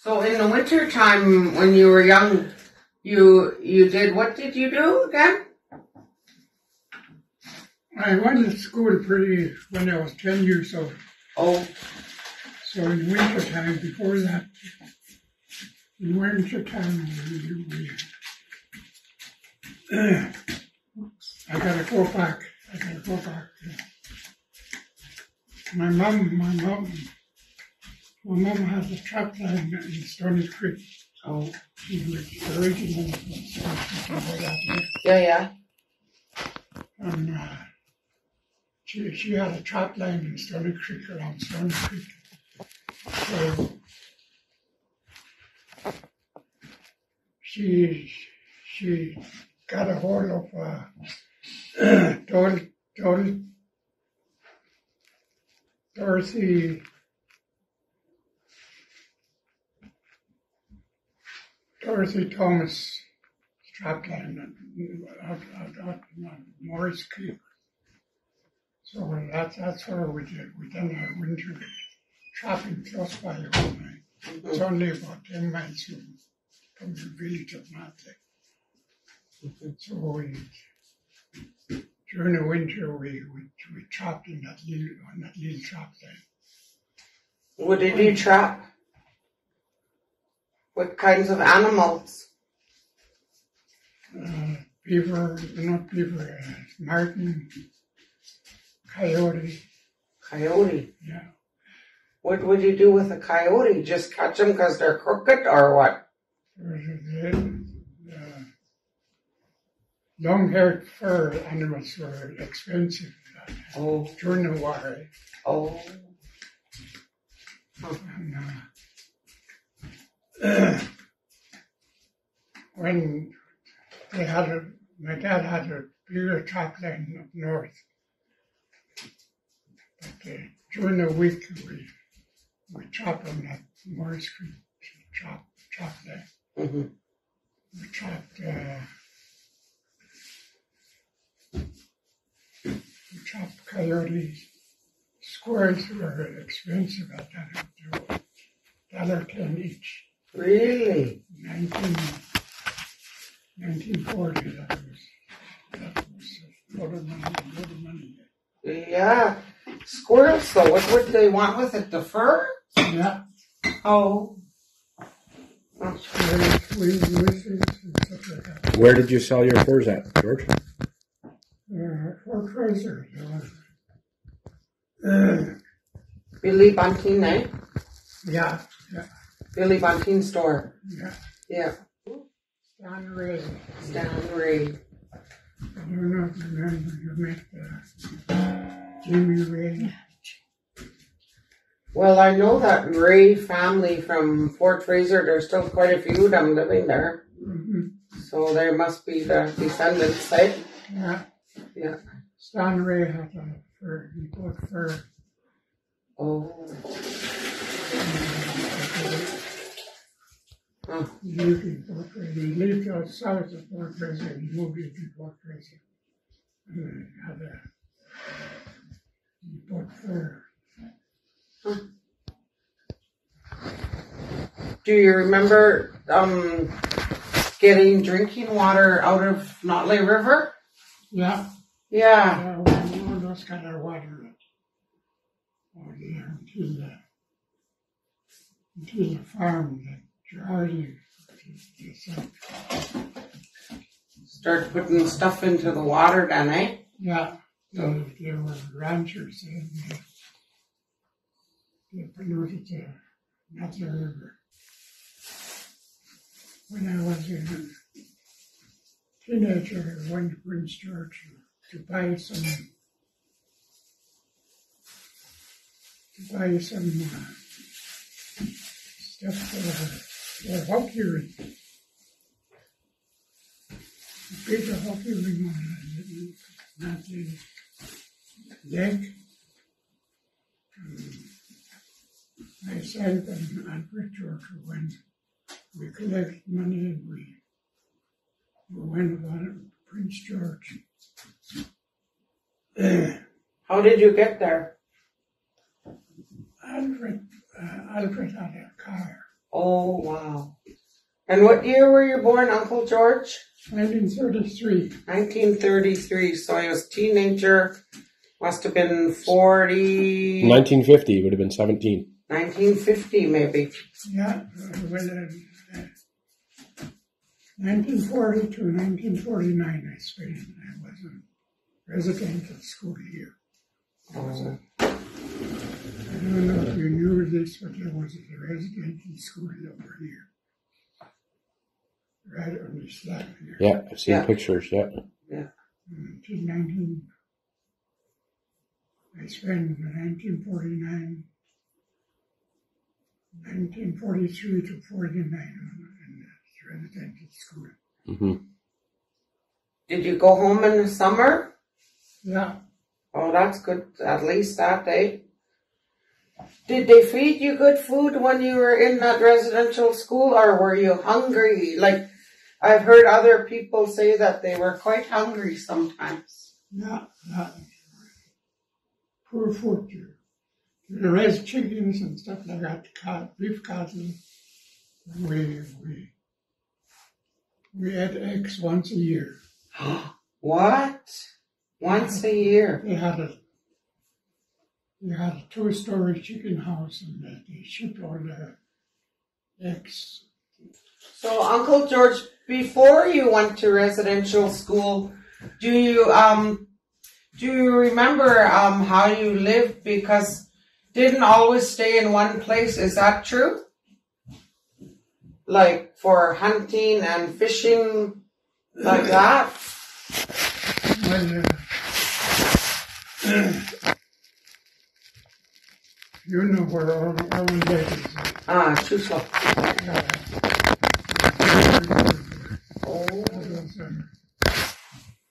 So in the winter time when you were young, what did you do again? I went to school when I was 10 years old. Oh. So in winter time, before that, in winter time, I gotta go back. My mom had a trap line in Stony Creek. Oh. She was originally from Stony Creek. Yeah. And she had a trap line in Stony Creek, around Stony Creek. So she got a hold of Dorothy Thomas strapline out Morris Creek. So that's where we did. We done our winter trapping close by home. It's only about 10 miles from the village of Matley. So during the winter we trapped on that little trap line. What did you trap? What kinds of animals? Martin, coyote. Coyote? Yeah. What would you do with a coyote? Just catch them because they're crooked or what? Long-haired fur animals were expensive during the war. Oh. And, when my dad had a bigger trap line up north. But during the week we trapped on that Morris Creek trap line. Mm-hmm. We trapped coyotes. Squirrels were expensive at that. $1.10 each. Really? 1940, that was a lot of money. Yeah. Squirrels, though, what would they want with it? The fur? Yeah. Oh. Squirrels, lizards, and stuff like that. Where did you sell your furs at, George? Fort Fraser. Billy Bunting, eh? Yeah. Billy Bunting store. Yeah. Stan Ray. I don't know if you remember, you met Jimmy Ray. Well, I know that Ray family from Fort Fraser, there's still quite a few of them living there. Mm-hmm. So there must be the descendants, eh? Yeah. Stan Ray had a fur, he bought fur. Oh. He lived in Fort Fraser. He lived out south of Fort Fraser and he moved into Fort Fraser. And he bought fur. Do you remember getting drinking water out of Notley River? Yeah. Yeah. One of those got our water out there until the farm that Charlie start putting stuff into the water then, eh? Yeah. They were ranchers and they polluted the Notley River. When I was a teenager, I went to Prince George to buy some stuff for hockey ring. A big hockey ring on the lake. Myself and Richard went. We collected money and we went about it with Prince George. How did you get there? Alfred had a car. Oh, wow. And what year were you born, Uncle George? 1933. 1933. So he was a teenager. Must have been 40... 1950 would have been 17. 1950, maybe. Yeah, 1940 to 1949, I spent. I was a residential school here. I don't know if you knew this, but there was a residential school over here. Right on this land here. Yeah, I've seen pictures, yeah. Until 19... I spent 1949, 1943 to 49 in the residential school. Mm-hmm. Did you go home in the summer? Yeah. Oh, that's good. At least that day. Did they feed you good food when you were in that residential school, or were you hungry? Like, I've heard other people say that they were quite hungry sometimes. Yeah. Poor food. They raised chickens and stuff like that, beef cattle. We had eggs once a year. What? Once a year? They had a 2-story chicken house, and they shipped all the eggs. So, Uncle George, before you went to residential school, do you remember how you lived? Because didn't always stay in one place. Is that true? Like for hunting and fishing, like that? Well, you know where Ormond Lake is. Too slow.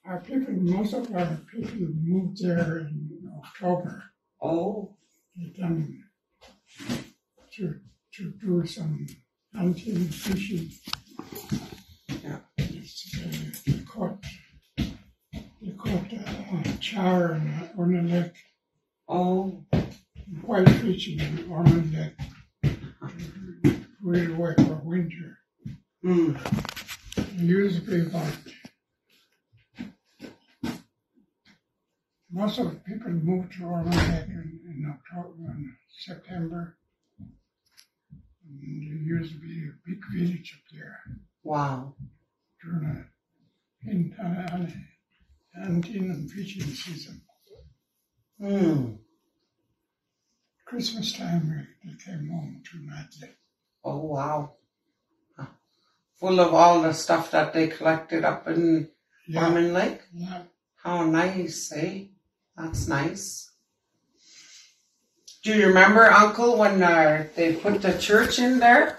Our people, most of our people moved there in October. Oh. They done to do some hunting, fishing. Yeah. They caught char on the lake. Oh. White fishing in Ormond Lake. Really away for winter. It used to be about... Most of the people moved to Ormond Lake in October and September. And there used to be a big village up there. Wow. During a hunting and fishing season. Christmas time, they came home to nightly. Oh, wow. Full of all the stuff that they collected up in Ormond Lake? Yeah. How nice, eh? That's nice. Do you remember, Uncle, when they put the church in there?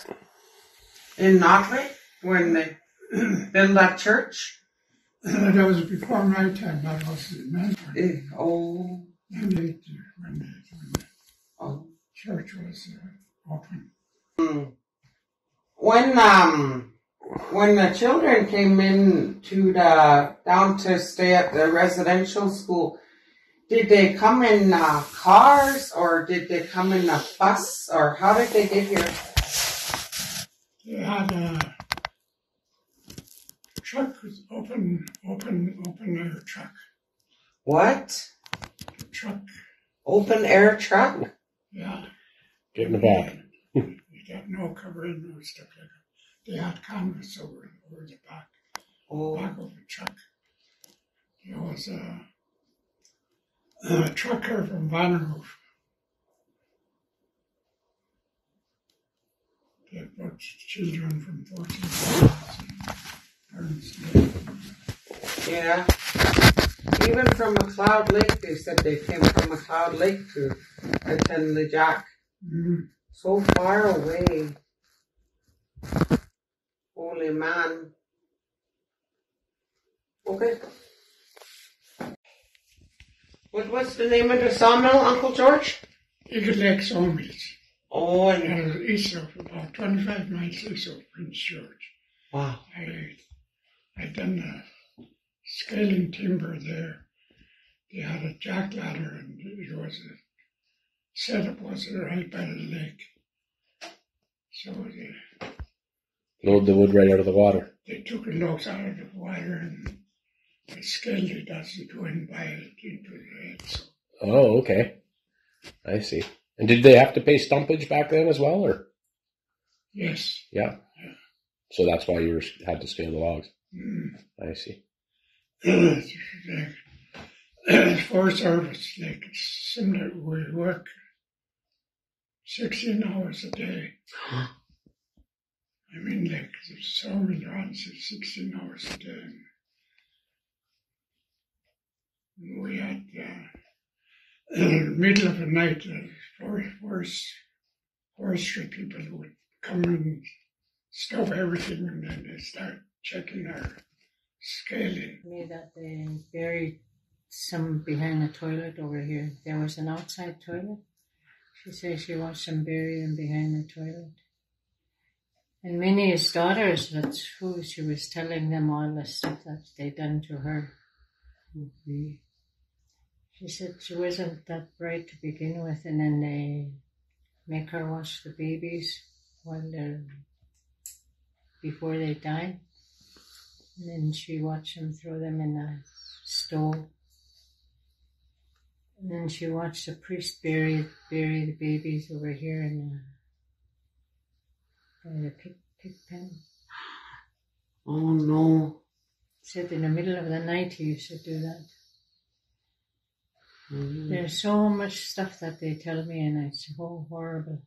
In Notley? When they built that church? That was before my time. That was the mentor. Oh. When the church was open. When the children came in down to stay at the residential school, did they come in cars, or did they come in a bus, or how did they get here? They had a truck, open air truck. What? Truck. Open air truck? Yeah. Get in the back. They got no covering or stuff like that. They had canvas over the back. Back of the truck. There was a trucker from Vanderhoof. They brought children from 14 parents. Yeah. Even from McLeod Lake, they said they came from McLeod Lake to attend the Jack. So far away. Holy man. Okay. What's the name of the sawmill, Uncle George? Eagle Lake Sawmills. Oh, and it was east of, about 25 miles east of Prince George. Wow. I done the scaling timber there. They had a jack ladder, and it was setup was right by the lake. So Load the wood right out of the water. they took the logs out of the water and they scaled it as you go in by it into the head. So Oh, okay. I see. And did they have to pay stumpage back then as well, or? yes. Yeah. So that's why you had to scale the logs. I see. For service, like it's similar, we work 16 hours a day. I mean, like, there's so many runs, 16 hours a day. And we had, in the middle of the night, forestry people would come and stop everything, and then they start checking our scaling. Me that they buried some behind the toilet over here. There was an outside toilet. She says she watched them bury them behind the toilet. And Minnie's daughters, that's who she was telling them all the stuff that they done to her. She said she wasn't that bright to begin with, and then they make her watch the babies before they die. And then she watched them throw them in a stove. And then she watched the priest bury the babies over here in the pig pen. Oh no. Said in the middle of the night he used to do that. There's so much stuff that they tell me, and it's so horrible.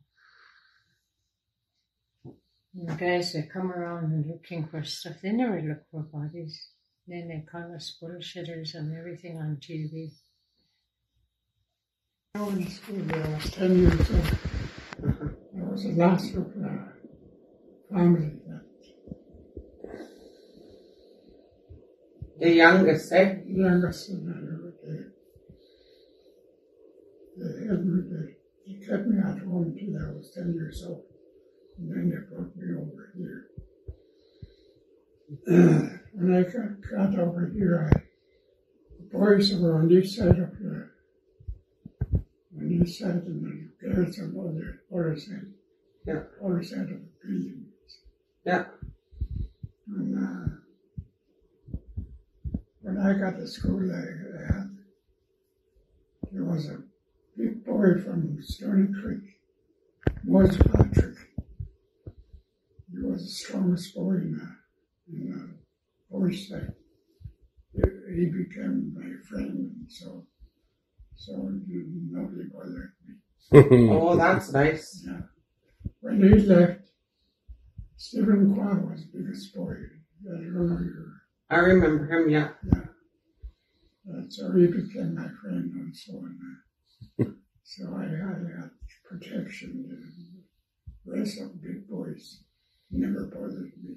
And the guys that come around and looking for stuff, they never look for bodies. Then they call us bullshitters and everything on TV. I was in school there, I was 10 years old. I was the last of the family. The youngest, eh? The youngest, and they kept me at home till I was 10 years old. And then they brought me over here. When I got over here, the boys were on this side of the, and the girls on the other side. Yeah. Other side of the building. Yeah. And when I got to school, there was a big boy from Stony Creek, Moses Patrick. He was the strongest boy in the boys' side. He became my friend, and so nobody bothered me. Oh, that's nice. Yeah. When he left, Stephen Quad was the biggest boy. I don't know you. I remember him, yeah. Yeah. So he became my friend and so on. So I had protection. The rest of the big boys never bothered me.